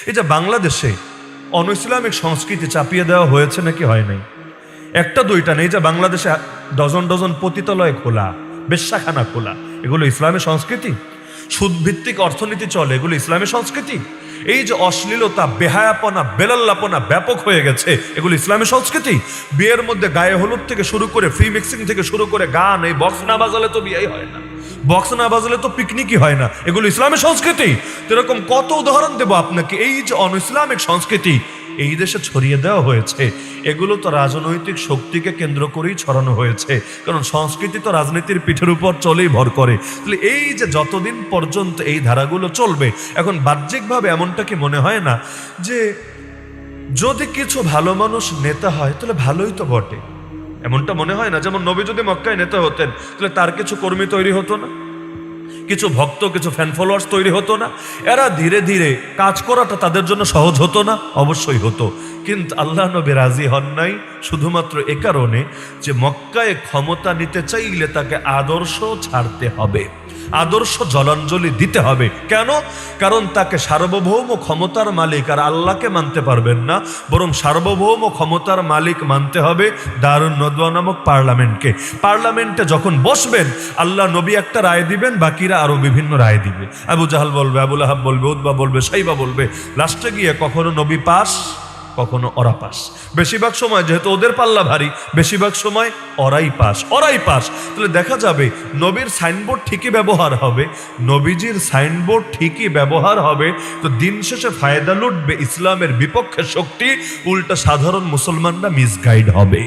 এই যে বাংলাদেশে অনইসলামিক সংস্কৃতি চাপিয়ে দেওয়া হয়েছে নাকি হয় নাই? একটা দুইটা নেই, যে বাংলাদেশে ডজন ডজন পতিতালয় খোলা, বেশ্যাখানা খোলা, এগুলো ইসলামী সংস্কৃতি? সুদভিত্তিক অর্থনীতি চলে, এগুলো ইসলামী সংস্কৃতি? এই যে অশ্লীলতা, বেহায়াপনা, বেলাল্লাপনা ব্যাপক হয়ে গেছে, এগুলো ইসলামী সংস্কৃতি? বিয়ের মধ্যে গায়ে হলুদ থেকে শুরু করে ফ্রি মিক্সিং থেকে শুরু করে গান, এই বক্স না বাজালে তো বিয়েই হয় না, বক্স না বাজালে তো পিকনিকই হয় না, এগুলো ইসলামী সংস্কৃতি? এরকম কত উদাহরণ দেব আপনাকে। এই যে অনইসলামিক সংস্কৃতি এই দেশে ছড়িয়ে দেওয়া হয়েছে, এগুলো তো রাজনৈতিক শক্তিকে কেন্দ্র করেই ছড়ানো হয়েছে, কারণ সংস্কৃতি তো রাজনীতির পিঠের উপর চলেই ভর করে। তাহলে এই যে যতদিন পর্যন্ত এই ধারাগুলো চলবে, এখন বাহ্যিকভাবে এমনটা কি মনে হয় না যে যদি কিছু ভালো মানুষ নেতা হয় তাহলে ভালোই তো বটে? এমনটা মনে হয় না? যেমন নবী যদি মক্কায় নেতা হতেন তাহলে তার কিছু কর্মী তৈরি হতো না, কিছু ভক্ত, কিছু ফ্যান ফলোয়ার্স তৈরি হতো না? এরা ধীরে ধীরে কাজ করাটা তাদের জন্য সহজ হতো না? অবশ্যই হতো। কিন্তু আল্লাহ নবী রাজি হন নাই শুধুমাত্র এ কারণে যে মক্কায় ক্ষমতা নিতে চাইলে তাকে আদর্শ ছাড়তে হবে, আদর্শ জলাঞ্জলি দিতে হবে। কেন? কারণ তাকে সার্বভৌম ক্ষমতার মালিক আর আল্লাহকে মানতে পারবেন না, বরং সার্বভৌম ক্ষমতার মালিক মানতে হবে দারুন নদওয়া নামক পার্লামেন্টকে। পার্লামেন্টে যখন বসবেন, আল্লাহ নবী একটা রায় দিবেন, বাকিরা আরো বিভিন্ন রায় দিবে। আবু জাহাল বলবে, আবুল আহাব বলবে, উতবা বলবে, সাইবা বলবে। লাস্টে গিয়ে কখনো নবী পাস, কখনো ওরা পাস। বেশিরভাগ সময় যেহেতু ওদের পাল্লা ভারী, বেশিরভাগ সময় ওরাই পাস, ওরাই পাস। তাহলে দেখা যাবে নবীর সাইনবোর্ড ঠিকই ব্যবহার হবে, নবীজির সাইনবোর্ড ঠিকই ব্যবহার হবে, তো দিন শেষে ফায়দা লুটবে ইসলামের বিপক্ষে শক্তি, উল্টা সাধারণ মুসলমানরা মিসগাইড হবে।